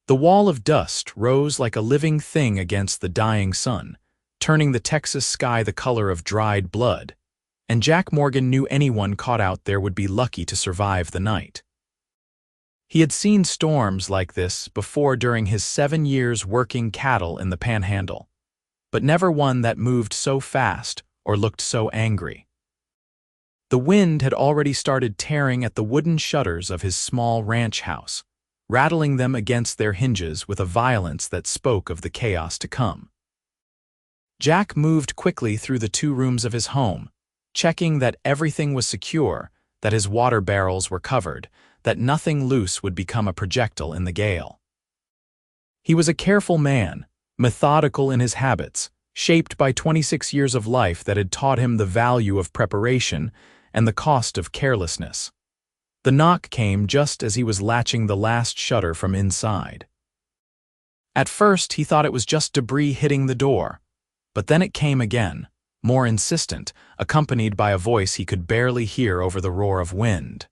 The wall of dust rose like a living thing against the dying sun, turning the Texas sky the color of dried blood, and Jack Morgan knew anyone caught out there would be lucky to survive the night. He had seen storms like this before during his 7 years working cattle in the Panhandle, but never one that moved so fast or looked so angry. The wind had already started tearing at the wooden shutters of his small ranch house, rattling them against their hinges with a violence that spoke of the chaos to come. Jack moved quickly through the 2 rooms of his home, checking that everything was secure, that his water barrels were covered, that nothing loose would become a projectile in the gale. He was a careful man, methodical in his habits, shaped by 26 years of life that had taught him the value of preparation and the cost of carelessness. The knock came just as he was latching the last shutter from inside. At first, he thought it was just debris hitting the door, but then it came again, more insistent, accompanied by a voice he could barely hear over the roar of wind.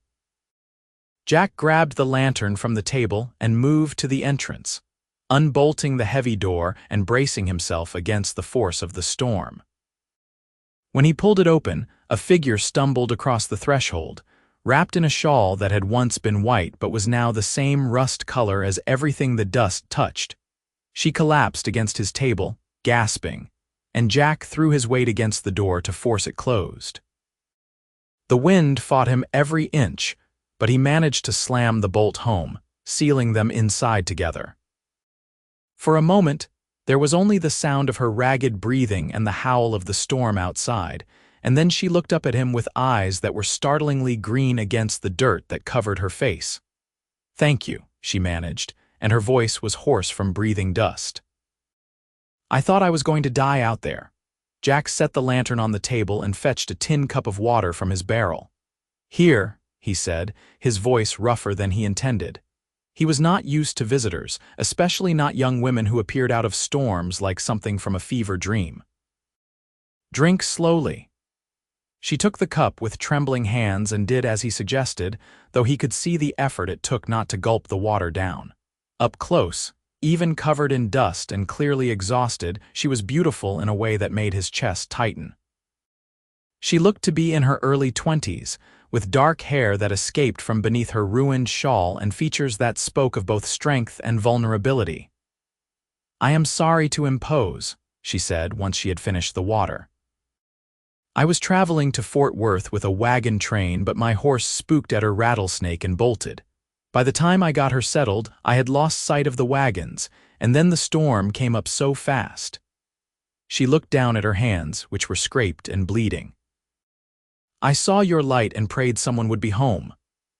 Jack grabbed the lantern from the table and moved to the entrance, unbolting the heavy door and bracing himself against the force of the storm. When he pulled it open, a figure stumbled across the threshold, wrapped in a shawl that had once been white but was now the same rust color as everything the dust touched. She collapsed against his table, gasping, and Jack threw his weight against the door to force it closed. The wind fought him every inch, but he managed to slam the bolt home, sealing them inside together. For a moment, there was only the sound of her ragged breathing and the howl of the storm outside, and then she looked up at him with eyes that were startlingly green against the dirt that covered her face. "Thank you," she managed, and her voice was hoarse from breathing dust. "I thought I was going to die out there." Jack set the lantern on the table and fetched a tin cup of water from his barrel. "Here," he said, his voice rougher than he intended. He was not used to visitors, especially not young women who appeared out of storms like something from a fever dream. "Drink slowly." She took the cup with trembling hands and did as he suggested, though he could see the effort it took not to gulp the water down. Up close, even covered in dust and clearly exhausted, she was beautiful in a way that made his chest tighten. She looked to be in her early 20s, with dark hair that escaped from beneath her ruined shawl and features that spoke of both strength and vulnerability. "I am sorry to impose," she said once she had finished the water. "I was traveling to Fort Worth with a wagon train, but my horse spooked at her rattlesnake and bolted. By the time I got her settled, I had lost sight of the wagons, and then the storm came up so fast." She looked down at her hands, which were scraped and bleeding. "I saw your light and prayed someone would be home."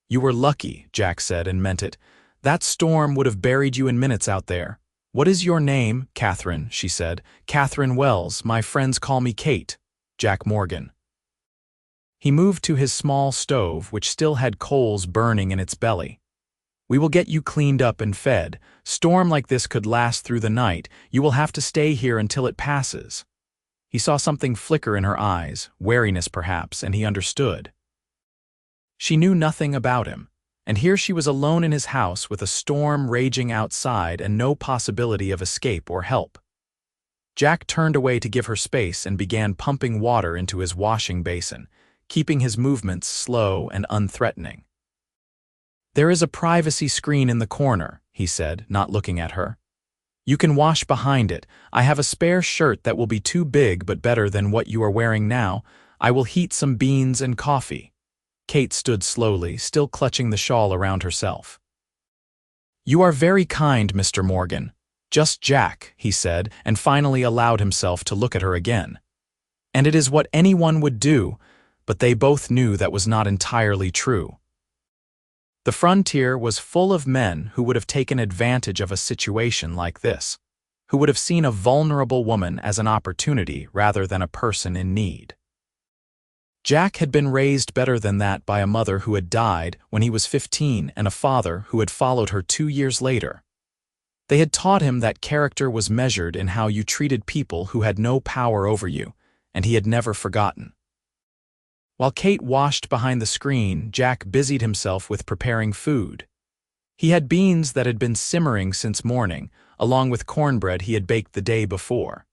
"You were lucky," Jack said and meant it. "That storm would have buried you in minutes out there." "What is your name?" "Catherine," she said. "Catherine Wells. My friends call me Kate." "Jack Morgan." He moved to his small stove, which still had coals burning in its belly. "We will get you cleaned up and fed. Storm like this could last through the night. You will have to stay here until it passes." He saw something flicker in her eyes, wariness perhaps, and he understood. She knew nothing about him, and here she was alone in his house with a storm raging outside and no possibility of escape or help. Jack turned away to give her space and began pumping water into his washing basin, keeping his movements slow and unthreatening. "There is a privacy screen in the corner," he said, not looking at her. "You can wash behind it. I have a spare shirt that will be too big but better than what you are wearing now. I will heat some beans and coffee." Kate stood slowly, still clutching the shawl around herself. "You are very kind, Mr. Morgan." "Just Jack," he said, and finally allowed himself to look at her again. "And it is what anyone would do," but they both knew that was not entirely true. The frontier was full of men who would have taken advantage of a situation like this, who would have seen a vulnerable woman as an opportunity rather than a person in need. Jack had been raised better than that by a mother who had died when he was 15 and a father who had followed her 2 years later. They had taught him that character was measured in how you treated people who had no power over you, and he had never forgotten. While Kate washed behind the screen, Jack busied himself with preparing food. He had beans that had been simmering since morning, along with cornbread he had baked the day before.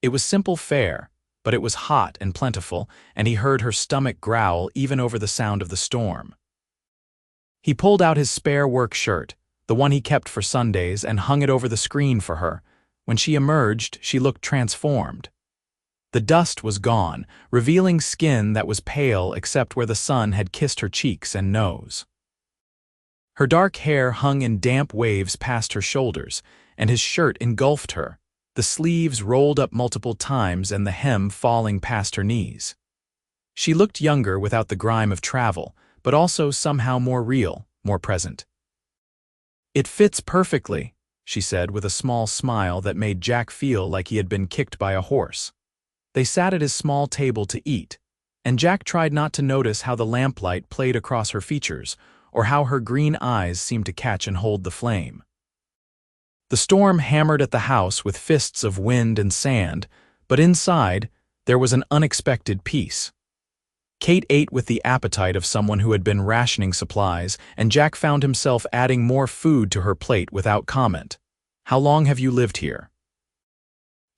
It was simple fare, but it was hot and plentiful, and he heard her stomach growl even over the sound of the storm. He pulled out his spare work shirt, the one he kept for Sundays, and hung it over the screen for her. When she emerged, she looked transformed. The dust was gone, revealing skin that was pale except where the sun had kissed her cheeks and nose. Her dark hair hung in damp waves past her shoulders, and his shirt engulfed her, the sleeves rolled up multiple times and the hem falling past her knees. She looked younger without the grime of travel, but also somehow more real, more present. "It fits perfectly," she said with a small smile that made Jack feel like he had been kicked by a horse. They sat at his small table to eat, and Jack tried not to notice how the lamplight played across her features, or how her green eyes seemed to catch and hold the flame. The storm hammered at the house with fists of wind and sand, but inside, there was an unexpected peace. Kate ate with the appetite of someone who had been rationing supplies, and Jack found himself adding more food to her plate without comment. "How long have you lived here?"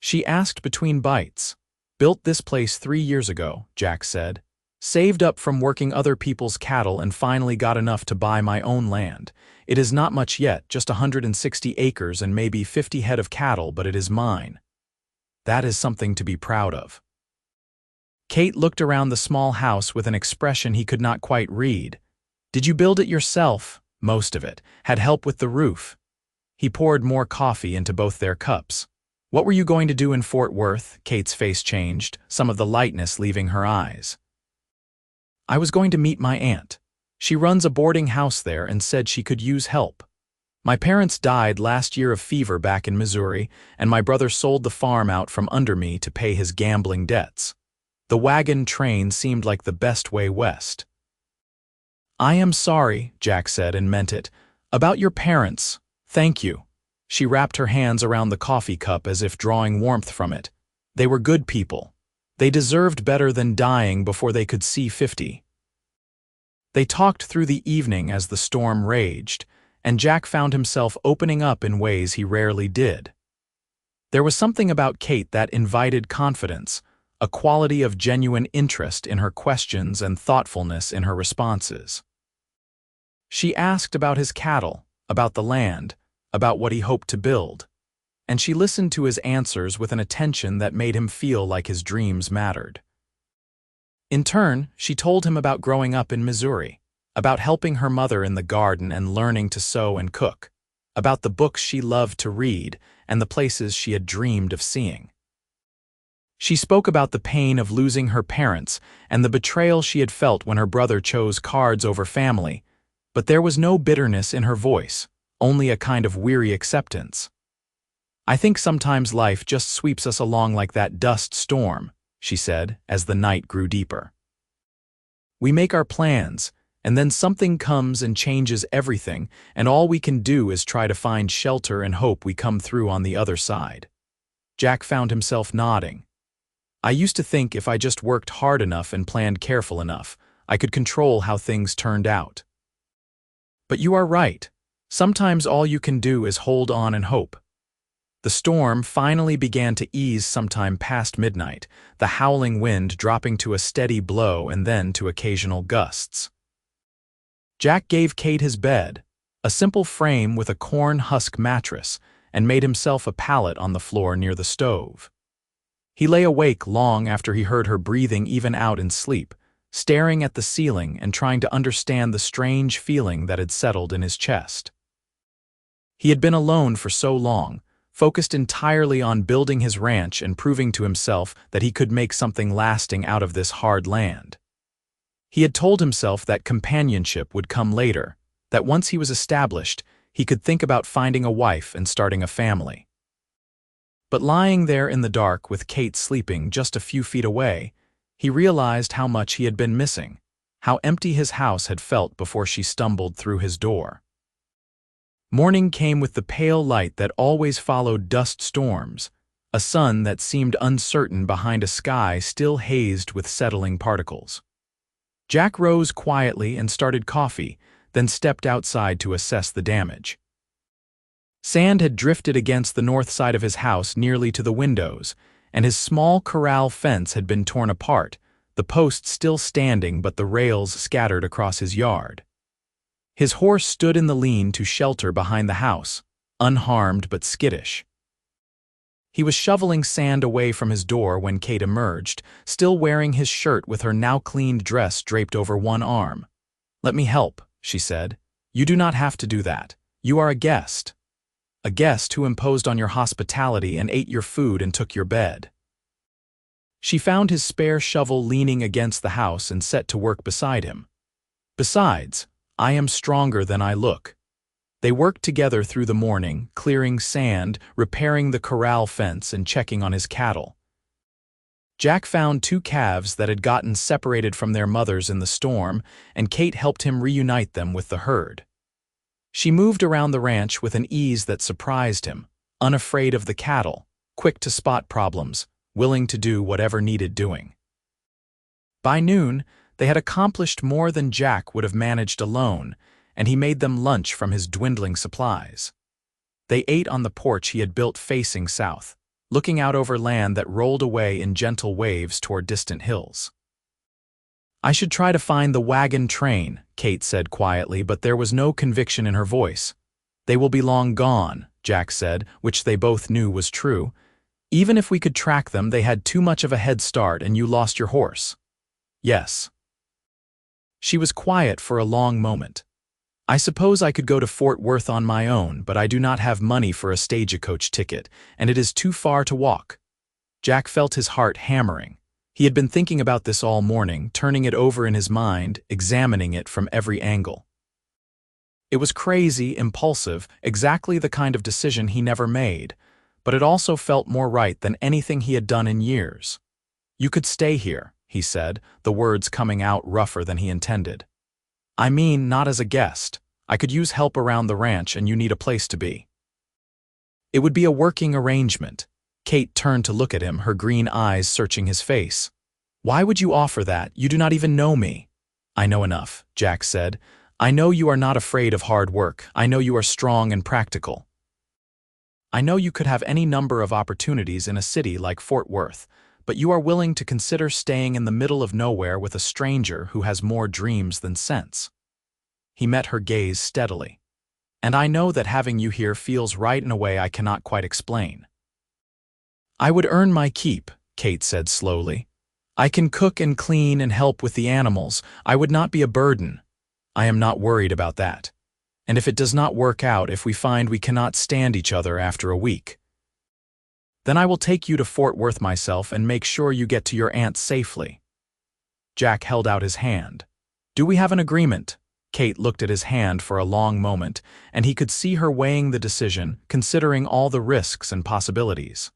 She asked between bites. "Built this place 3 years ago," Jack said. "Saved up from working other people's cattle and finally got enough to buy my own land. It is not much yet, just 160 acres and maybe 50 head of cattle, but it is mine. That is something to be proud of." Kate looked around the small house with an expression he could not quite read. "Did you build it yourself?" "Most of it. Had help with the roof." He poured more coffee into both their cups. "What were you going to do in Fort Worth?" Kate's face changed, some of the lightness leaving her eyes. "I was going to meet my aunt. She runs a boarding house there and said she could use help. My parents died last year of fever back in Missouri, and my brother sold the farm out from under me to pay his gambling debts. The wagon train seemed like the best way west." "I am sorry," Jack said and meant it. "About your parents. Thank you." She wrapped her hands around the coffee cup as if drawing warmth from it. "They were good people. They deserved better than dying before they could see 50. They talked through the evening as the storm raged, and Jack found himself opening up in ways he rarely did. There was something about Kate that invited confidence, a quality of genuine interest in her questions and thoughtfulness in her responses. She asked about his cattle, about the land, about what he hoped to build, and she listened to his answers with an attention that made him feel like his dreams mattered. In turn, she told him about growing up in Missouri, about helping her mother in the garden and learning to sew and cook, about the books she loved to read and the places she had dreamed of seeing. She spoke about the pain of losing her parents and the betrayal she had felt when her brother chose cards over family, but there was no bitterness in her voice, only a kind of weary acceptance. "I think sometimes life just sweeps us along like that dust storm," she said as the night grew deeper. "We make our plans, and then something comes and changes everything, and all we can do is try to find shelter and hope we come through on the other side." Jack found himself nodding. "I used to think if I just worked hard enough and planned careful enough, I could control how things turned out. But you are right. Sometimes all you can do is hold on and hope." The storm finally began to ease sometime past midnight, the howling wind dropping to a steady blow and then to occasional gusts. Jack gave Kate his bed, a simple frame with a corn husk mattress, and made himself a pallet on the floor near the stove. He lay awake long after he heard her breathing even out in sleep, staring at the ceiling and trying to understand the strange feeling that had settled in his chest. He had been alone for so long, focused entirely on building his ranch and proving to himself that he could make something lasting out of this hard land. He had told himself that companionship would come later, that once he was established, he could think about finding a wife and starting a family. But lying there in the dark with Kate sleeping just a few feet away, he realized how much he had been missing, how empty his house had felt before she stumbled through his door. Morning came with the pale light that always followed dust storms, a sun that seemed uncertain behind a sky still hazed with settling particles. Jack rose quietly and started coffee, then stepped outside to assess the damage. Sand had drifted against the north side of his house nearly to the windows, and his small corral fence had been torn apart, the posts still standing but the rails scattered across his yard. His horse stood in the lean to shelter behind the house, unharmed but skittish. He was shoveling sand away from his door when Kate emerged, still wearing his shirt with her now-cleaned dress draped over one arm. "Let me help," she said. "You do not have to do that. You are a guest. A guest who imposed on your hospitality and ate your food and took your bed." She found his spare shovel leaning against the house and set to work beside him. "Besides, I am stronger than I look." They worked together through the morning, clearing sand, repairing the corral fence, and checking on his cattle. Jack found 2 calves that had gotten separated from their mothers in the storm, and Kate helped him reunite them with the herd. She moved around the ranch with an ease that surprised him, unafraid of the cattle, quick to spot problems, willing to do whatever needed doing. By noon, they had accomplished more than Jack would have managed alone, and he made them lunch from his dwindling supplies. They ate on the porch he had built facing south, looking out over land that rolled away in gentle waves toward distant hills. "I should try to find the wagon train," Kate said quietly, but there was no conviction in her voice. "They will be long gone," Jack said, which they both knew was true. "Even if we could track them, they had too much of a head start and you lost your horse." "Yes." She was quiet for a long moment. "I suppose I could go to Fort Worth on my own, but I do not have money for a stagecoach ticket, and it is too far to walk." Jack felt his heart hammering. He had been thinking about this all morning, turning it over in his mind, examining it from every angle. It was crazy, impulsive, exactly the kind of decision he never made, but it also felt more right than anything he had done in years. "You could stay here," he said, the words coming out rougher than he intended. "I mean, not as a guest. I could use help around the ranch and you need a place to be." "It would be a working arrangement." Kate turned to look at him, her green eyes searching his face. "Why would you offer that? You do not even know me." "I know enough," Jack said. "I know you are not afraid of hard work. I know you are strong and practical. I know you could have any number of opportunities in a city like Fort Worth, but you are willing to consider staying in the middle of nowhere with a stranger who has more dreams than sense." He met her gaze steadily. "And I know that having you here feels right in a way I cannot quite explain." "I would earn my keep," Kate said slowly. "I can cook and clean and help with the animals. I would not be a burden. I am not worried about that. And if it does not work out, if we find we cannot stand each other after a week, then I will take you to Fort Worth myself and make sure you get to your aunt safely." Jack held out his hand. "Do we have an agreement?" Kate looked at his hand for a long moment, and he could see her weighing the decision, considering all the risks and possibilities.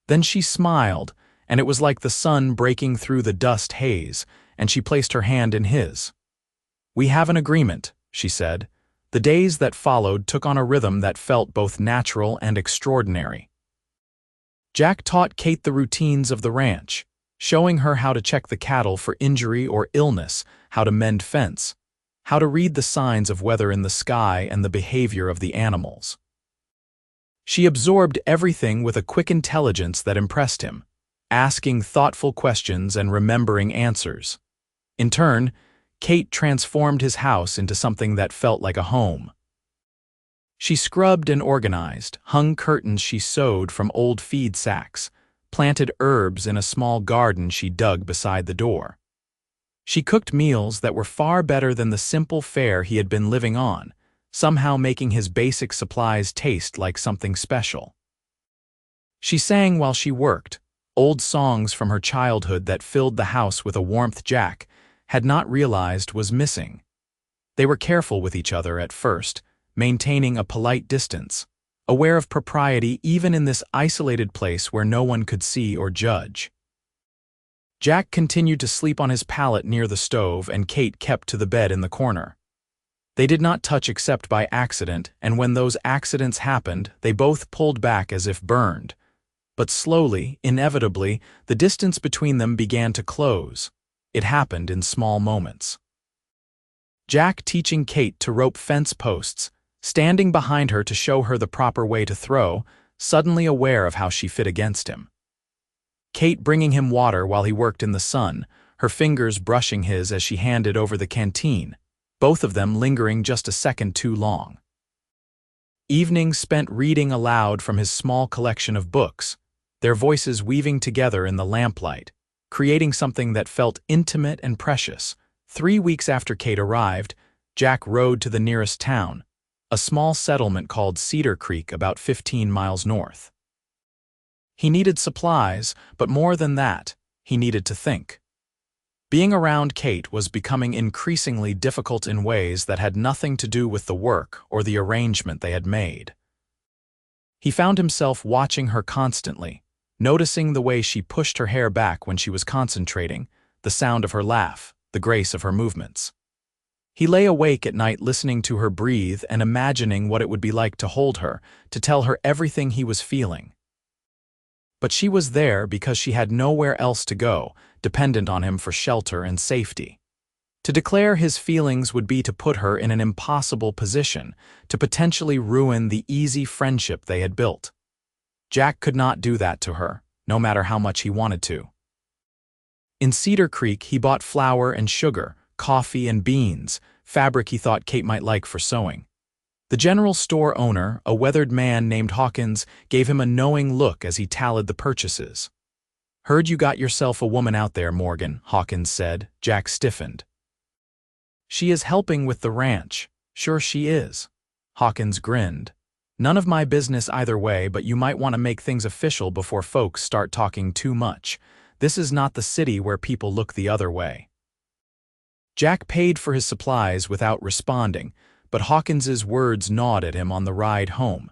Then she smiled, and it was like the sun breaking through the dust haze, and she placed her hand in his. "We have an agreement," she said. The days that followed took on a rhythm that felt both natural and extraordinary. Jack taught Kate the routines of the ranch, showing her how to check the cattle for injury or illness, how to mend fence, how to read the signs of weather in the sky and the behavior of the animals. She absorbed everything with a quick intelligence that impressed him, asking thoughtful questions and remembering answers. In turn, Kate transformed his house into something that felt like a home. She scrubbed and organized, hung curtains she sewed from old feed sacks, planted herbs in a small garden she dug beside the door. She cooked meals that were far better than the simple fare he had been living on, somehow making his basic supplies taste like something special. She sang while she worked, old songs from her childhood that filled the house with a warmth Jack had not realized was missing. They were careful with each other at first, maintaining a polite distance, aware of propriety even in this isolated place where no one could see or judge. Jack continued to sleep on his pallet near the stove, and Kate kept to the bed in the corner. They did not touch except by accident, and when those accidents happened, they both pulled back as if burned. But slowly, inevitably, the distance between them began to close. It happened in small moments. Jack teaching Kate to rope fence posts, standing behind her to show her the proper way to throw, suddenly aware of how she fit against him. Kate bringing him water while he worked in the sun, her fingers brushing his as she handed over the canteen, both of them lingering just a second too long. Evenings spent reading aloud from his small collection of books, their voices weaving together in the lamplight, creating something that felt intimate and precious. 3 weeks after Kate arrived, Jack rode to the nearest town, a small settlement called Cedar Creek about 15 miles north. He needed supplies, but more than that, he needed to think. Being around Kate was becoming increasingly difficult in ways that had nothing to do with the work or the arrangement they had made. He found himself watching her constantly, noticing the way she pushed her hair back when she was concentrating, the sound of her laugh, the grace of her movements. He lay awake at night listening to her breathe and imagining what it would be like to hold her, to tell her everything he was feeling. But she was there because she had nowhere else to go, dependent on him for shelter and safety. To declare his feelings would be to put her in an impossible position, to potentially ruin the easy friendship they had built. Jack could not do that to her, no matter how much he wanted to. In Cedar Creek, he bought flour and sugar, coffee and beans, fabric he thought Kate might like for sewing. The general store owner, a weathered man named Hawkins, gave him a knowing look as he tallied the purchases. "Heard you got yourself a woman out there, Morgan," Hawkins said. Jack stiffened. "She is helping with the ranch." "Sure she is." Hawkins grinned. "None of my business either way, but you might want to make things official before folks start talking too much. This is not the city where people look the other way." Jack paid for his supplies without responding, but Hawkins's words gnawed at him on the ride home.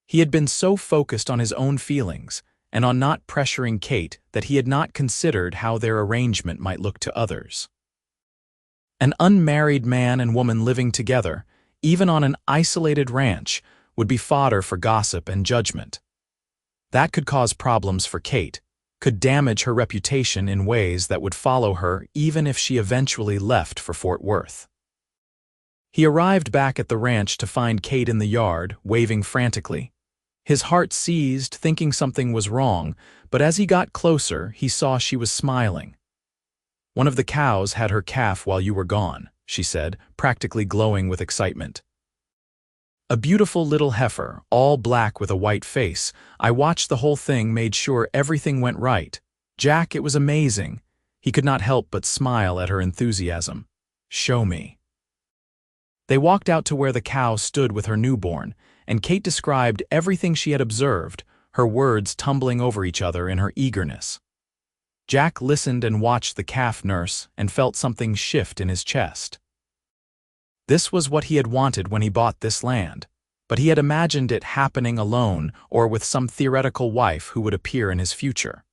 He had been so focused on his own feelings and on not pressuring Kate that he had not considered how their arrangement might look to others. An unmarried man and woman living together, even on an isolated ranch, would be fodder for gossip and judgment. That could cause problems for Kate, could damage her reputation in ways that would follow her even if she eventually left for Fort Worth. He arrived back at the ranch to find Kate in the yard, waving frantically. His heart seized, thinking something was wrong, but as he got closer, he saw she was smiling. "One of the cows had her calf while you were gone," she said, practically glowing with excitement. "A beautiful little heifer, all black with a white face. I watched the whole thing, made sure everything went right. Jack, it was amazing." He could not help but smile at her enthusiasm. "Show me." They walked out to where the cow stood with her newborn, and Kate described everything she had observed, her words tumbling over each other in her eagerness. Jack listened and watched the calf nurse and felt something shift in his chest. This was what he had wanted when he bought this land, but he had imagined it happening alone or with some theoretical wife who would appear in his future.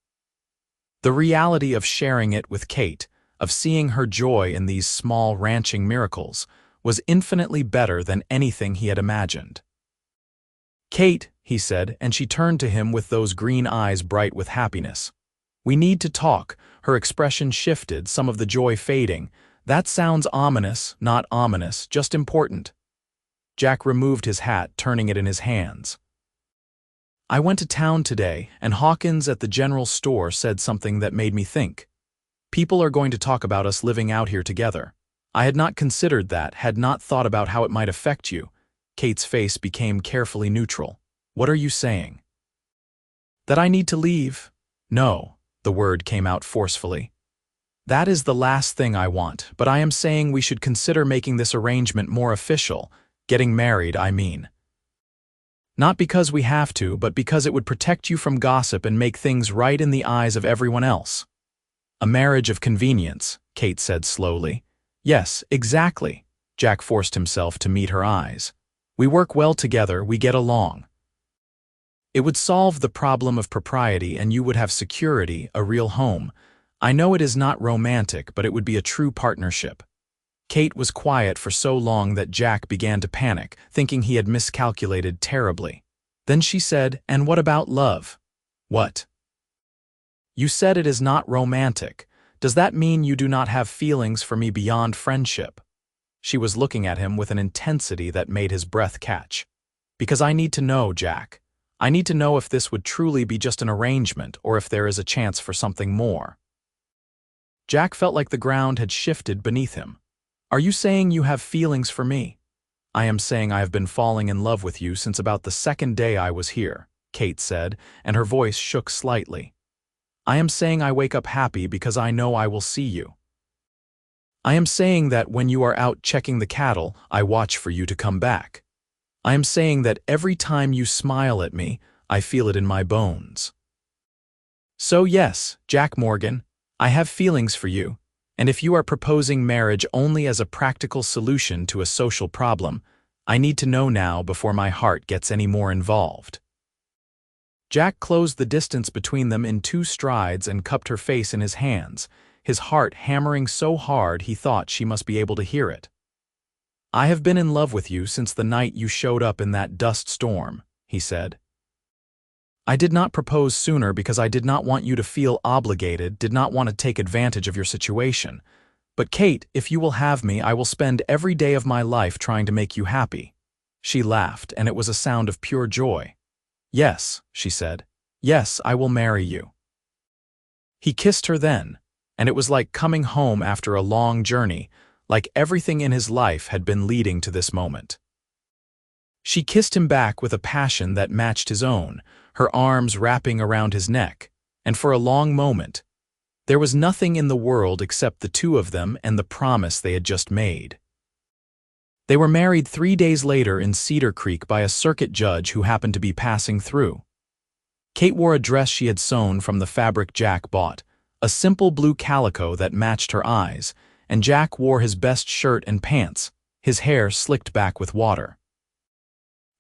The reality of sharing it with Kate, of seeing her joy in these small ranching miracles, was infinitely better than anything he had imagined. "Kate," he said, and she turned to him with those green eyes bright with happiness. "We need to talk." Her expression shifted, some of the joy fading. "That sounds ominous, not ominous, just important." Jack removed his hat, turning it in his hands. "I went to town today, and Hawkins at the general store said something that made me think. People are going to talk about us living out here together. I had not considered that, had not thought about how it might affect you." Kate's face became carefully neutral. "What are you saying?" "That I need to leave?" "No," the word came out forcefully. "That is the last thing I want, but I am saying we should consider making this arrangement more official, getting married, I mean. Not because we have to, but because it would protect you from gossip and make things right in the eyes of everyone else." "A marriage of convenience," Kate said slowly. "Yes, exactly." Jack forced himself to meet her eyes. "We work well together, we get along. It would solve the problem of propriety and you would have security, a real home. I know it is not romantic, but it would be a true partnership." Kate was quiet for so long that Jack began to panic, thinking he had miscalculated terribly. Then she said, "And what about love?" "What?" "You said it is not romantic. Does that mean you do not have feelings for me beyond friendship?" She was looking at him with an intensity that made his breath catch. "Because I need to know, Jack. I need to know if this would truly be just an arrangement or if there is a chance for something more." Jack felt like the ground had shifted beneath him. "Are you saying you have feelings for me?" "I am saying I have been falling in love with you since about the second day I was here," Kate said, and her voice shook slightly. "I am saying I wake up happy because I know I will see you. I am saying that when you are out checking the cattle, I watch for you to come back. I am saying that every time you smile at me, I feel it in my bones. So yes, Jack Morgan, I have feelings for you, and if you are proposing marriage only as a practical solution to a social problem, I need to know now before my heart gets any more involved." Jack closed the distance between them in 2 strides and cupped her face in his hands, his heart hammering so hard he thought she must be able to hear it. "I have been in love with you since the night you showed up in that dust storm," he said. "I did not propose sooner because I did not want you to feel obligated, did not want to take advantage of your situation. But Kate, if you will have me, I will spend every day of my life trying to make you happy." She laughed, and it was a sound of pure joy. "Yes," she said. "Yes, I will marry you." He kissed her then, and it was like coming home after a long journey, like everything in his life had been leading to this moment. She kissed him back with a passion that matched his own, her arms wrapping around his neck, and for a long moment, there was nothing in the world except the two of them and the promise they had just made. They were married 3 days later in Cedar Creek by a circuit judge who happened to be passing through. Kate wore a dress she had sewn from the fabric Jack bought, a simple blue calico that matched her eyes, and Jack wore his best shirt and pants, his hair slicked back with water.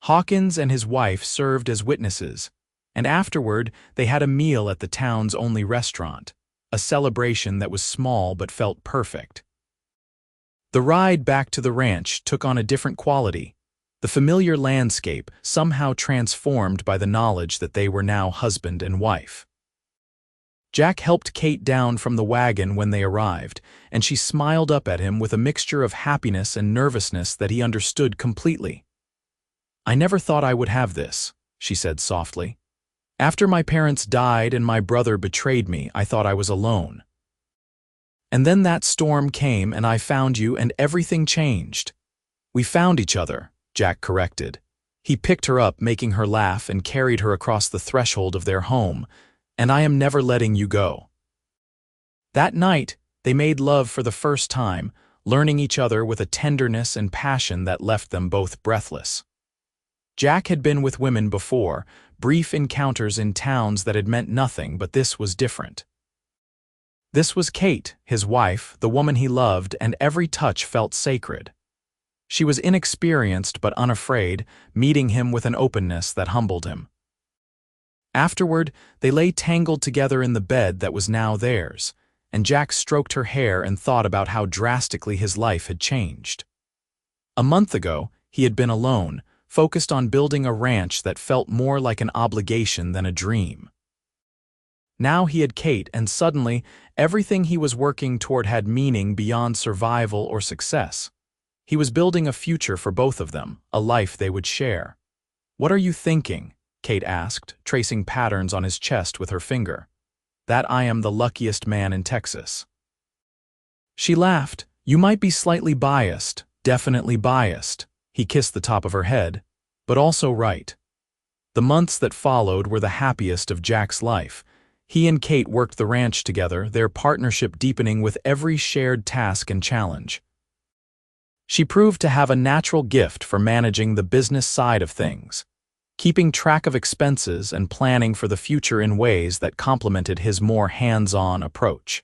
Hawkins and his wife served as witnesses, and afterward they had a meal at the town's only restaurant, a celebration that was small but felt perfect. The ride back to the ranch took on a different quality, the familiar landscape somehow transformed by the knowledge that they were now husband and wife. Jack helped Kate down from the wagon when they arrived, and she smiled up at him with a mixture of happiness and nervousness that he understood completely. "I never thought I would have this," she said softly. "After my parents died and my brother betrayed me, I thought I was alone. And then that storm came and I found you and everything changed." "We found each other," Jack corrected. He picked her up, making her laugh, and carried her across the threshold of their home. "And I am never letting you go." That night, they made love for the first time, learning each other with a tenderness and passion that left them both breathless. Jack had been with women before, brief encounters in towns that had meant nothing, but this was different. This was Kate, his wife, the woman he loved, and every touch felt sacred. She was inexperienced but unafraid, meeting him with an openness that humbled him. Afterward, they lay tangled together in the bed that was now theirs, and Jack stroked her hair and thought about how drastically his life had changed. A month ago, he had been alone, focused on building a ranch that felt more like an obligation than a dream. Now he had Kate, and suddenly, everything he was working toward had meaning beyond survival or success. He was building a future for both of them, a life they would share. "What are you thinking?" Kate asked, tracing patterns on his chest with her finger. "That I am the luckiest man in Texas." She laughed. "You might be slightly biased, definitely biased." He kissed the top of her head, "but also right." The months that followed were the happiest of Jack's life. He and Kate worked the ranch together, their partnership deepening with every shared task and challenge. She proved to have a natural gift for managing the business side of things, keeping track of expenses and planning for the future in ways that complemented his more hands-on approach.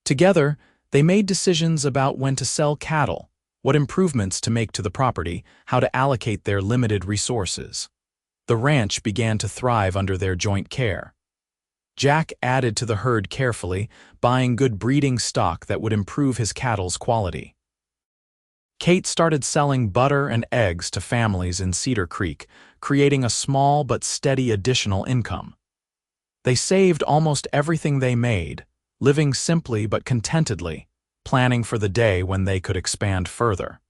Together, they made decisions about when to sell cattle, what improvements to make to the property, how to allocate their limited resources. The ranch began to thrive under their joint care. Jack added to the herd carefully, buying good breeding stock that would improve his cattle's quality. Kate started selling butter and eggs to families in Cedar Creek, creating a small but steady additional income. They saved almost everything they made, living simply but contentedly, planning for the day when they could expand further.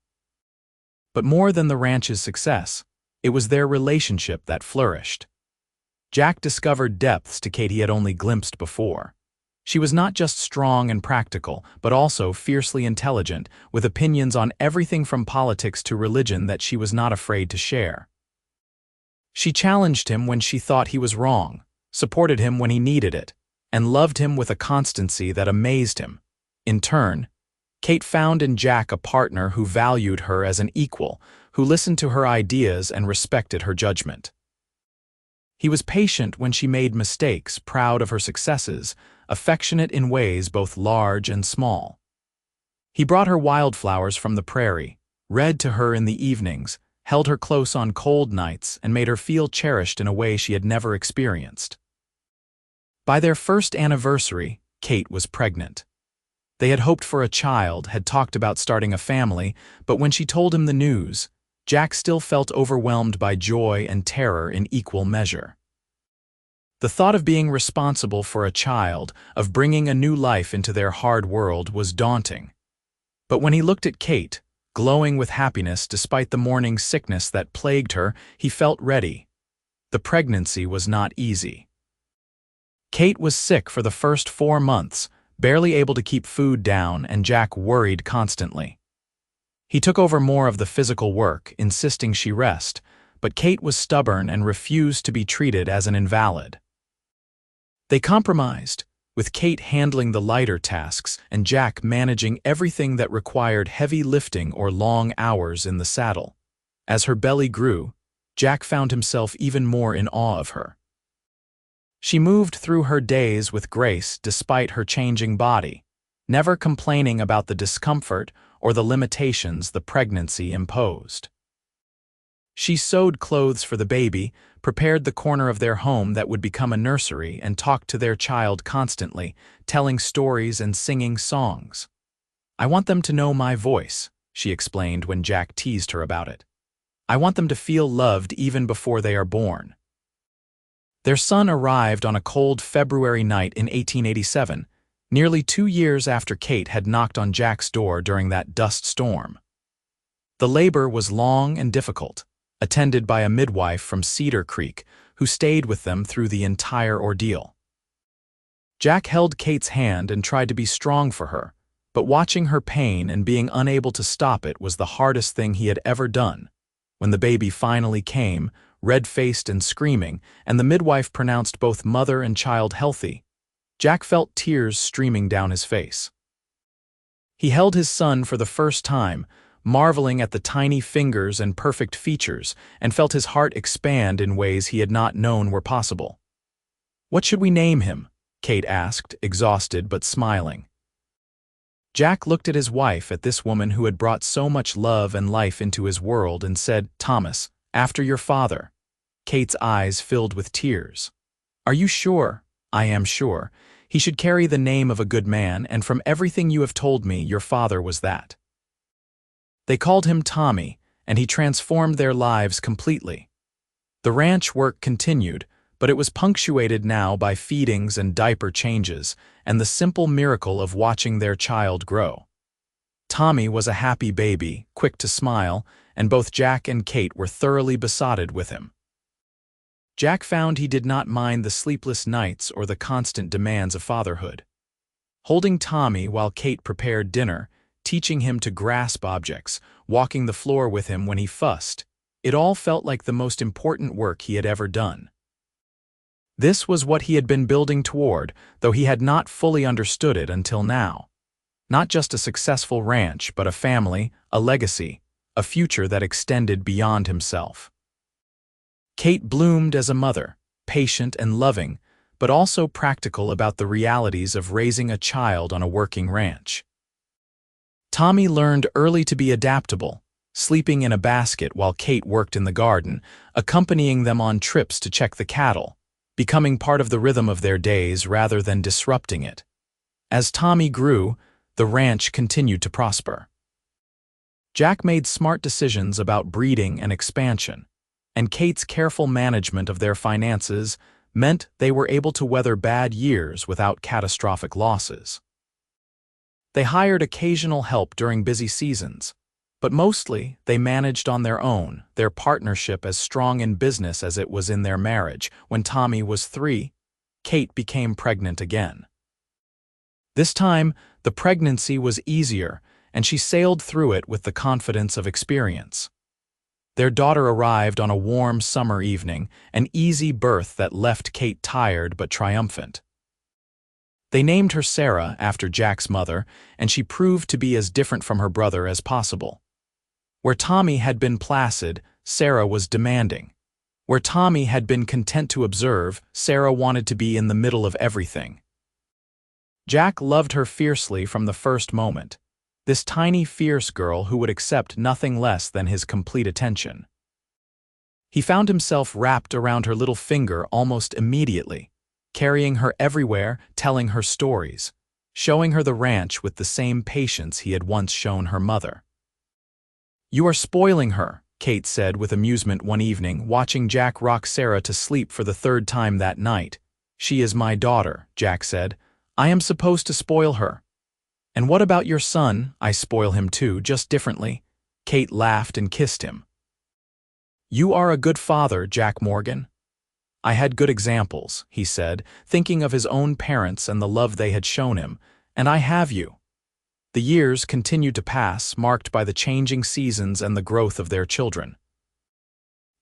But more than the ranch's success, it was their relationship that flourished. Jack discovered depths to Kate he had only glimpsed before. She was not just strong and practical, but also fiercely intelligent, with opinions on everything from politics to religion that she was not afraid to share. She challenged him when she thought he was wrong, supported him when he needed it, and loved him with a constancy that amazed him. In turn, Kate found in Jack a partner who valued her as an equal, who listened to her ideas and respected her judgment. He was patient when she made mistakes, proud of her successes, affectionate in ways both large and small. He brought her wildflowers from the prairie, read to her in the evenings, held her close on cold nights, and made her feel cherished in a way she had never experienced. By their first anniversary, Kate was pregnant. They had hoped for a child, had talked about starting a family, but when she told him the news, Jack still felt overwhelmed by joy and terror in equal measure. The thought of being responsible for a child, of bringing a new life into their hard world, was daunting. But when he looked at Kate, glowing with happiness despite the morning sickness that plagued her, he felt ready. The pregnancy was not easy. Kate was sick for the first 4 months, barely able to keep food down, and Jack worried constantly. He took over more of the physical work, insisting she rest, but Kate was stubborn and refused to be treated as an invalid. They compromised, with Kate handling the lighter tasks and Jack managing everything that required heavy lifting or long hours in the saddle. As her belly grew, Jack found himself even more in awe of her. She moved through her days with grace despite her changing body, never complaining about the discomfort or the limitations the pregnancy imposed. She sewed clothes for the baby, prepared the corner of their home that would become a nursery, and talked to their child constantly, telling stories and singing songs. "I want them to know my voice," she explained when Jack teased her about it. "I want them to feel loved even before they are born." Their son arrived on a cold February night in 1887, nearly 2 years after Kate had knocked on Jack's door during that dust storm. The labor was long and difficult, attended by a midwife from Cedar Creek who stayed with them through the entire ordeal. Jack held Kate's hand and tried to be strong for her, but watching her pain and being unable to stop it was the hardest thing he had ever done. When the baby finally came, red-faced and screaming, and the midwife pronounced both mother and child healthy, Jack felt tears streaming down his face. He held his son for the first time, marveling at the tiny fingers and perfect features, and felt his heart expand in ways he had not known were possible. "What should we name him?" Kate asked, exhausted but smiling. Jack looked at his wife, at this woman who had brought so much love and life into his world, and said, "Thomas, after your father." Kate's eyes filled with tears. "Are you sure?" "I am sure. He should carry the name of a good man, and from everything you have told me, your father was that." They called him Tommy, and he transformed their lives completely. The ranch work continued, but it was punctuated now by feedings and diaper changes, and the simple miracle of watching their child grow. Tommy was a happy baby, quick to smile, and both Jack and Kate were thoroughly besotted with him. Jack found he did not mind the sleepless nights or the constant demands of fatherhood. Holding Tommy while Kate prepared dinner, teaching him to grasp objects, walking the floor with him when he fussed, it all felt like the most important work he had ever done. This was what he had been building toward, though he had not fully understood it until now. Not just a successful ranch, but a family, a legacy, a future that extended beyond himself. Kate bloomed as a mother, patient and loving, but also practical about the realities of raising a child on a working ranch. Tommy learned early to be adaptable, sleeping in a basket while Kate worked in the garden, accompanying them on trips to check the cattle, becoming part of the rhythm of their days rather than disrupting it. As Tommy grew, the ranch continued to prosper. Jack made smart decisions about breeding and expansion, and Kate's careful management of their finances meant they were able to weather bad years without catastrophic losses. They hired occasional help during busy seasons, but mostly they managed on their own, their partnership as strong in business as it was in their marriage. When Tommy was 3, Kate became pregnant again. This time, the pregnancy was easier, and she sailed through it with the confidence of experience. Their daughter arrived on a warm summer evening, an easy birth that left Kate tired but triumphant. They named her Sarah after Jack's mother, and she proved to be as different from her brother as possible. Where Tommy had been placid, Sarah was demanding. Where Tommy had been content to observe, Sarah wanted to be in the middle of everything. Jack loved her fiercely from the first moment, this tiny, fierce girl who would accept nothing less than his complete attention. He found himself wrapped around her little finger almost immediately, carrying her everywhere, telling her stories, showing her the ranch with the same patience he had once shown her mother. "You are spoiling her," Kate said with amusement one evening, watching Jack rock Sarah to sleep for the 3rd time that night. "She is my daughter," Jack said. "I am supposed to spoil her." "And what about your son? I spoil him too, just differently." Kate laughed and kissed him. "You are a good father, Jack Morgan." "I had good examples," he said, thinking of his own parents and the love they had shown him, "and I have you." The years continued to pass, marked by the changing seasons and the growth of their children.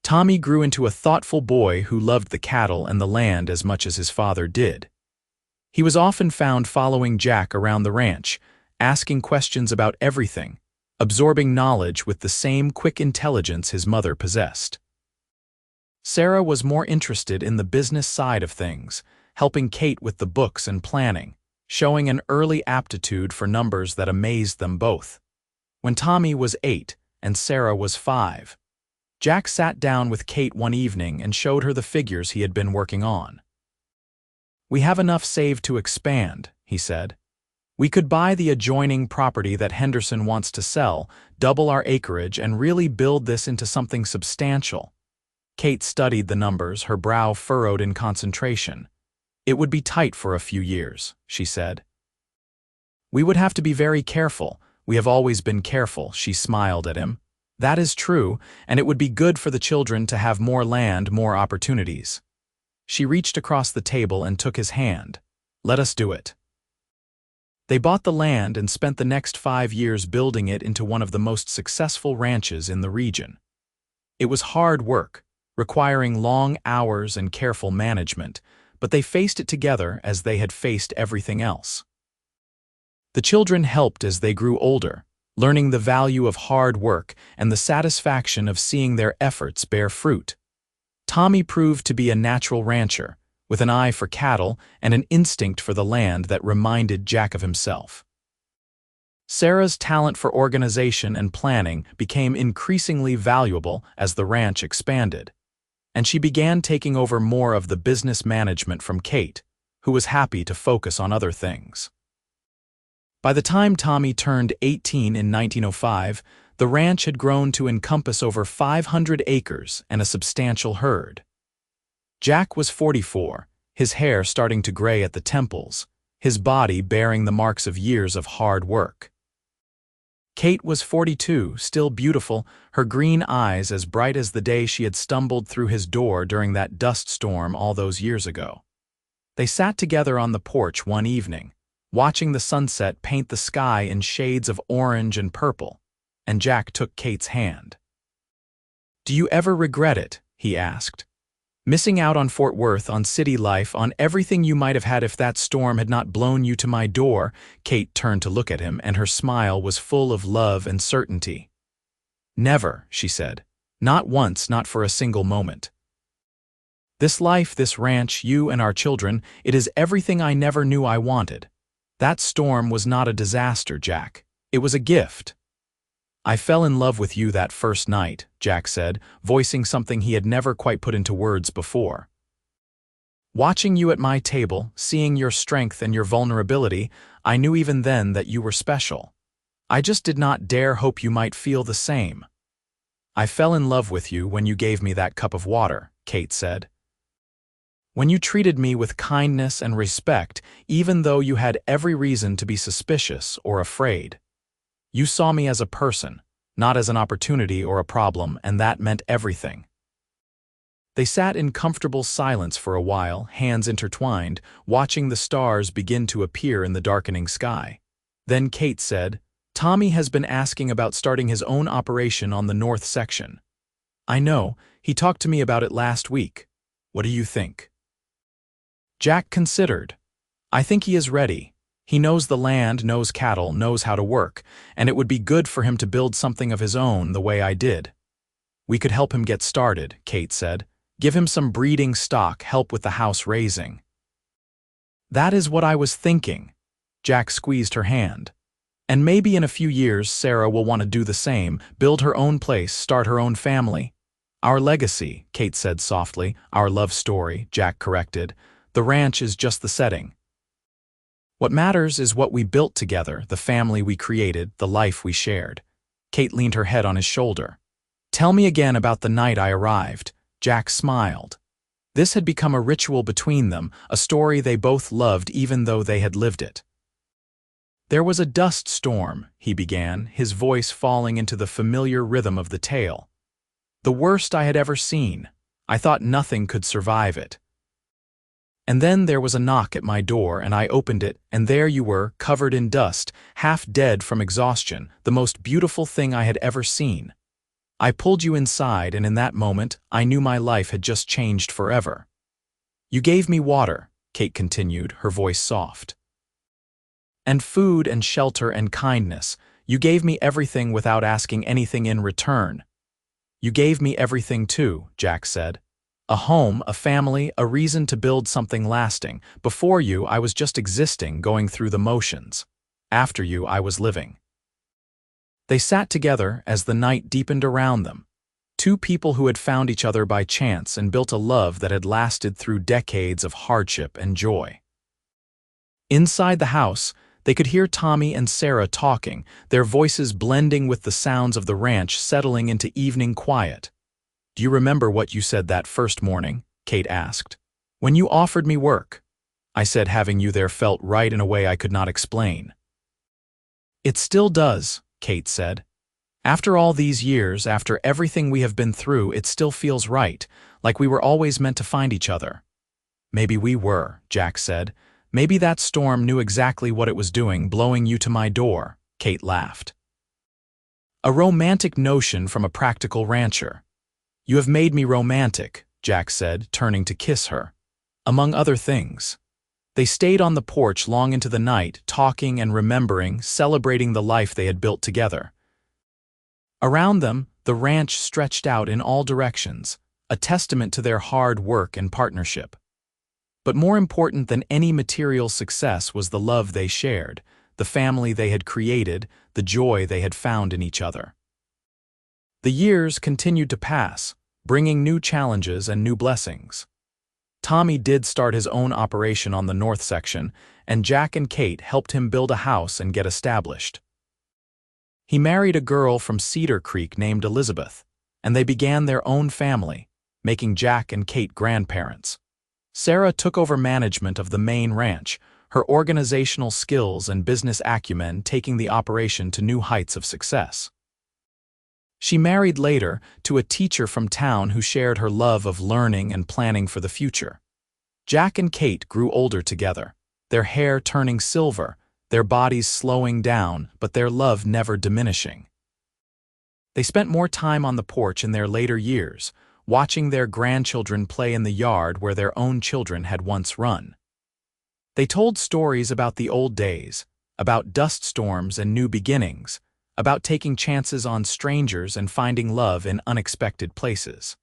Tommy grew into a thoughtful boy who loved the cattle and the land as much as his father did. He was often found following Jack around the ranch, asking questions about everything, absorbing knowledge with the same quick intelligence his mother possessed. Sarah was more interested in the business side of things, helping Kate with the books and planning, showing an early aptitude for numbers that amazed them both. When Tommy was 8 and Sarah was 5, Jack sat down with Kate one evening and showed her the figures he had been working on. "We have enough saved to expand," he said. "We could buy the adjoining property that Henderson wants to sell, double our acreage, and really build this into something substantial." Kate studied the numbers, her brow furrowed in concentration. "It would be tight for a few years," she said. "We would have to be very careful. We have always been careful," she smiled at him. "That is true, and it would be good for the children to have more land, more opportunities." She reached across the table and took his hand. "Let us do it." They bought the land and spent the next 5 years building it into one of the most successful ranches in the region. It was hard work, requiring long hours and careful management, but they faced it together as they had faced everything else. The children helped as they grew older, learning the value of hard work and the satisfaction of seeing their efforts bear fruit. Tommy proved to be a natural rancher, with an eye for cattle and an instinct for the land that reminded Jack of himself. Sarah's talent for organization and planning became increasingly valuable as the ranch expanded, and she began taking over more of the business management from Kate, who was happy to focus on other things. By the time Tommy turned 18 in 1905, the ranch had grown to encompass over 500 acres and a substantial herd. Jack was 44, his hair starting to gray at the temples, his body bearing the marks of years of hard work. Kate was 42, still beautiful, her green eyes as bright as the day she had stumbled through his door during that dust storm all those years ago. They sat together on the porch one evening, watching the sunset paint the sky in shades of orange and purple, and Jack took Kate's hand. "Do you ever regret it?" he asked. "Missing out on Fort Worth, on city life, on everything you might have had if that storm had not blown you to my door?" Kate turned to look at him, and her smile was full of love and certainty. "Never," she said. "Not once, not for a single moment. This life, this ranch, you and our children, it is everything I never knew I wanted. That storm was not a disaster, Jack. It was a gift." "I fell in love with you that first night," Jack said, voicing something he had never quite put into words before. "Watching you at my table, seeing your strength and your vulnerability, I knew even then that you were special. I just did not dare hope you might feel the same." "I fell in love with you when you gave me that cup of water," Kate said. When you treated me with kindness and respect, even though you had every reason to be suspicious or afraid. You saw me as a person, not as an opportunity or a problem, and that meant everything. They sat in comfortable silence for a while, hands intertwined, watching the stars begin to appear in the darkening sky. Then Kate said, "Tommy has been asking about starting his own operation on the north section." "I know, he talked to me about it last week. What do you think?" Jack considered. "I think he is ready. He knows the land, knows cattle, knows how to work, and it would be good for him to build something of his own the way I did." "We could help him get started," Kate said. "Give him some breeding stock, help with the house raising." "That is what I was thinking." Jack squeezed her hand. "And maybe in a few years Sarah will want to do the same, build her own place, start her own family." "Our legacy," Kate said softly. "Our love story," Jack corrected. "The ranch is just the setting. What matters is what we built together, the family we created, the life we shared." Kate leaned her head on his shoulder. "Tell me again about the night I arrived." Jack smiled. This had become a ritual between them, a story they both loved even though they had lived it. "There was a dust storm," he began, his voice falling into the familiar rhythm of the tale. "The worst I had ever seen. I thought nothing could survive it. And then there was a knock at my door, and I opened it, and there you were, covered in dust, half dead from exhaustion, the most beautiful thing I had ever seen. I pulled you inside, and in that moment, I knew my life had just changed forever. You gave me water," Kate continued, her voice soft. "And food and shelter and kindness. You gave me everything without asking anything in return." "You gave me everything too," Jack said. "A home, a family, a reason to build something lasting. Before you, I was just existing, going through the motions. After you, I was living." They sat together as the night deepened around them. Two people who had found each other by chance and built a love that had lasted through decades of hardship and joy. Inside the house, they could hear Tommy and Sarah talking, their voices blending with the sounds of the ranch settling into evening quiet. "Do you remember what you said that first morning?" Kate asked. "When you offered me work." "I said having you there felt right in a way I could not explain." "It still does," Kate said. "After all these years, after everything we have been through, it still feels right, like we were always meant to find each other." "Maybe we were," Jack said. "Maybe that storm knew exactly what it was doing, blowing you to my door," Kate laughed. "A romantic notion from a practical rancher." "You have made me romantic," Jack said, turning to kiss her. "Among other things." They stayed on the porch long into the night, talking and remembering, celebrating the life they had built together. Around them, the ranch stretched out in all directions, a testament to their hard work and partnership. But more important than any material success was the love they shared, the family they had created, the joy they had found in each other. The years continued to pass, bringing new challenges and new blessings. Tommy did start his own operation on the north section, and Jack and Kate helped him build a house and get established. He married a girl from Cedar Creek named Elizabeth, and they began their own family, making Jack and Kate grandparents. Sarah took over management of the main ranch, her organizational skills and business acumen taking the operation to new heights of success. She married later to a teacher from town who shared her love of learning and planning for the future. Jack and Kate grew older together, their hair turning silver, their bodies slowing down, but their love never diminishing. They spent more time on the porch in their later years, watching their grandchildren play in the yard where their own children had once run. They told stories about the old days, about dust storms and new beginnings, about taking chances on strangers and finding love in unexpected places.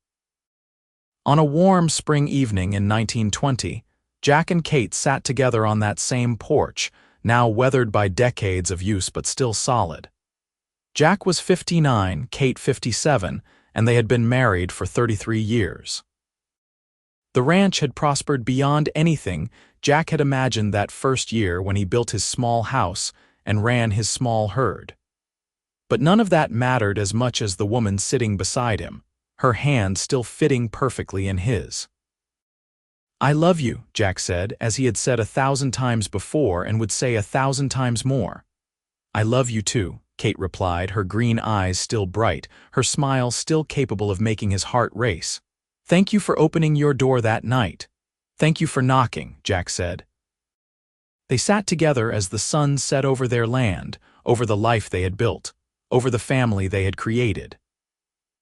On a warm spring evening in 1920, Jack and Kate sat together on that same porch, now weathered by decades of use but still solid. Jack was 59, Kate 57, and they had been married for 33 years. The ranch had prospered beyond anything Jack had imagined that first year when he built his small house and ran his small herd. But none of that mattered as much as the woman sitting beside him, her hand still fitting perfectly in his. "I love you," Jack said, as he had said 1,000 times before and would say 1,000 times more. "I love you too," Kate replied, her green eyes still bright, her smile still capable of making his heart race. "Thank you for opening your door that night." "Thank you for knocking," Jack said. They sat together as the sun set over their land, over the life they had built, over the family they had created.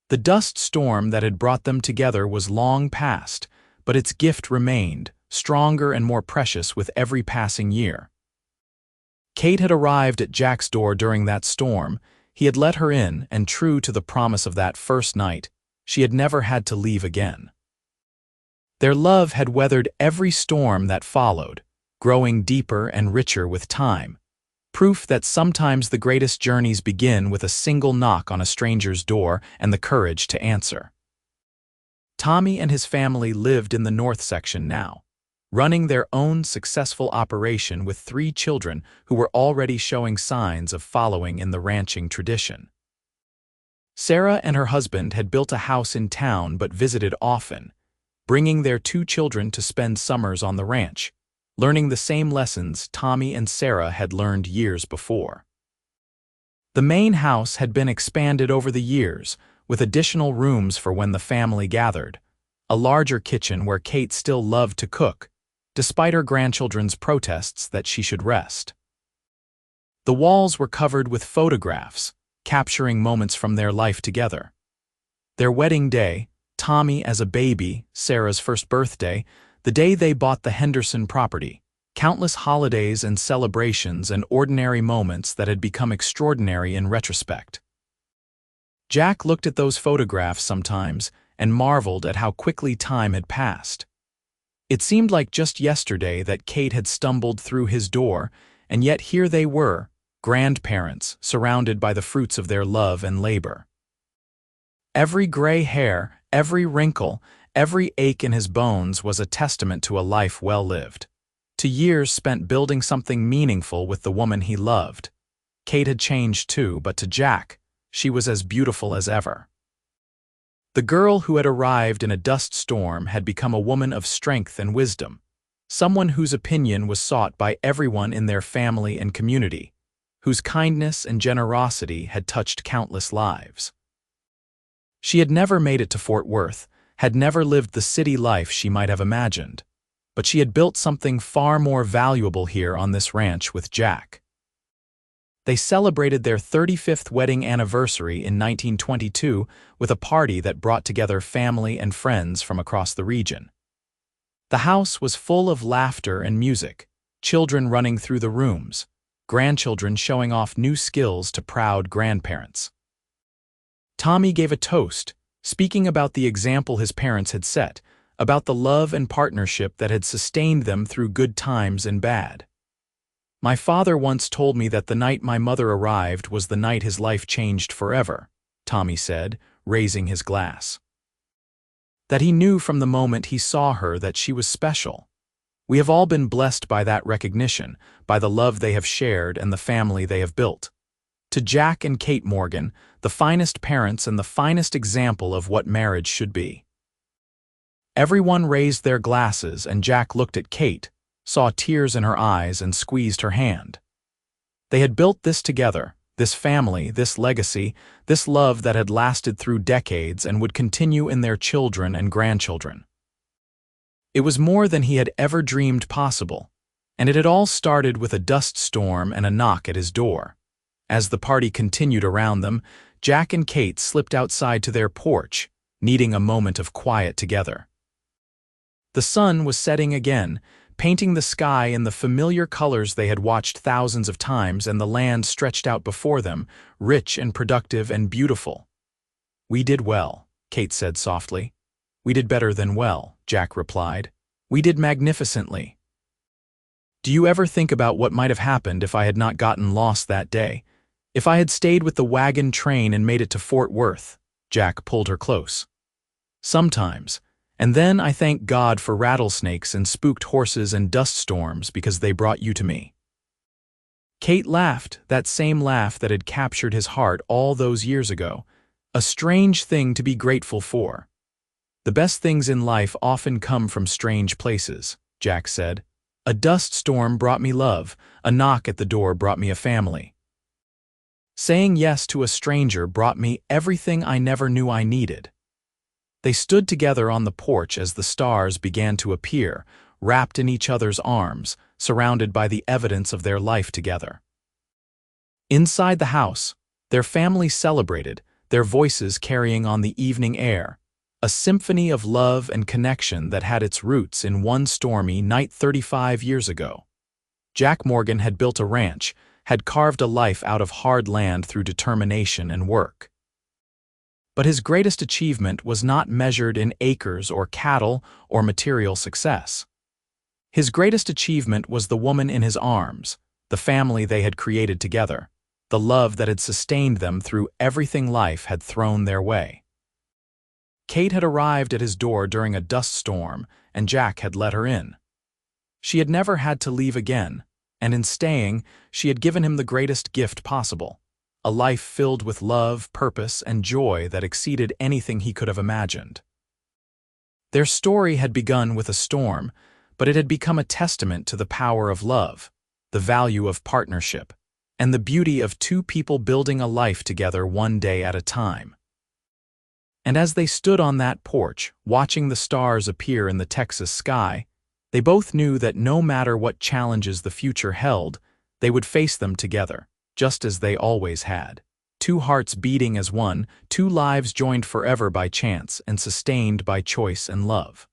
The dust storm that had brought them together was long past, but its gift remained, stronger and more precious with every passing year. Kate had arrived at Jack's door during that storm. He had let her in, and true to the promise of that first night, she had never had to leave again. Their love had weathered every storm that followed, growing deeper and richer with time, proof that sometimes the greatest journeys begin with a single knock on a stranger's door and the courage to answer. Tommy and his family lived in the north section now, running their own successful operation with 3 children who were already showing signs of following in the ranching tradition. Sarah and her husband had built a house in town but visited often, bringing their 2 children to spend summers on the ranch, learning the same lessons Tommy and Sarah had learned years before. The main house had been expanded over the years, with additional rooms for when the family gathered, a larger kitchen where Kate still loved to cook, despite her grandchildren's protests that she should rest. The walls were covered with photographs, capturing moments from their life together. Their wedding day, Tommy as a baby, Sarah's first birthday, the day they bought the Henderson property, countless holidays and celebrations and ordinary moments that had become extraordinary in retrospect. Jack looked at those photographs sometimes and marveled at how quickly time had passed. It seemed like just yesterday that Kate had stumbled through his door, and yet here they were, grandparents, surrounded by the fruits of their love and labor. Every gray hair, every wrinkle, every ache in his bones was a testament to a life well lived, to years spent building something meaningful with the woman he loved. Kate had changed too, but to Jack, she was as beautiful as ever. The girl who had arrived in a dust storm had become a woman of strength and wisdom, someone whose opinion was sought by everyone in their family and community, whose kindness and generosity had touched countless lives. She had never made it to Fort Worth, had never lived the city life she might have imagined, but she had built something far more valuable here on this ranch with Jack. They celebrated their 35th wedding anniversary in 1922 with a party that brought together family and friends from across the region. The house was full of laughter and music, children running through the rooms, grandchildren showing off new skills to proud grandparents. Tommy gave a toast, speaking about the example his parents had set, about the love and partnership that had sustained them through good times and bad. "My father once told me that the night my mother arrived was the night his life changed forever," Tommy said, raising his glass. "That he knew from the moment he saw her that she was special. We have all been blessed by that recognition, by the love they have shared and the family they have built. To Jack and Kate Morgan, the finest parents and the finest example of what marriage should be." Everyone raised their glasses, and Jack looked at Kate, saw tears in her eyes, and squeezed her hand. They had built this together, this family, this legacy, this love that had lasted through decades and would continue in their children and grandchildren. It was more than he had ever dreamed possible, and it had all started with a dust storm and a knock at his door. As the party continued around them, Jack and Kate slipped outside to their porch, needing a moment of quiet together. The sun was setting again, painting the sky in the familiar colors they had watched thousands of times, and the land stretched out before them, rich and productive and beautiful. "We did well," Kate said softly. "We did better than well," Jack replied. "We did magnificently." "Do you ever think about what might have happened if I had not gotten lost that day? If I had stayed with the wagon train and made it to Fort Worth?" Jack pulled her close. "Sometimes. And then I thank God for rattlesnakes and spooked horses and dust storms because they brought you to me." Kate laughed, that same laugh that had captured his heart all those years ago, a strange thing to be grateful for. The best things in life often come from strange places, Jack said. A dust storm brought me love, a knock at the door brought me a family. Saying yes to a stranger brought me everything I never knew I needed. They stood together on the porch as the stars began to appear, wrapped in each other's arms, surrounded by the evidence of their life together. Inside the house, their family celebrated, their voices carrying on the evening air, a symphony of love and connection that had its roots in one stormy night 35 years ago. Jack Morgan had built a ranch, had carved a life out of hard land through determination and work. But his greatest achievement was not measured in acres or cattle or material success. His greatest achievement was the woman in his arms, the family they had created together, the love that had sustained them through everything life had thrown their way. Kate had arrived at his door during a dust storm, and Jack had let her in. She had never had to leave again, and in staying, she had given him the greatest gift possible, a life filled with love, purpose, and joy that exceeded anything he could have imagined. Their story had begun with a storm, but it had become a testament to the power of love, the value of partnership, and the beauty of two people building a life together one day at a time. And as they stood on that porch, watching the stars appear in the Texas sky, they both knew that no matter what challenges the future held, they would face them together, just as they always had. Two hearts beating as one, two lives joined forever by chance and sustained by choice and love.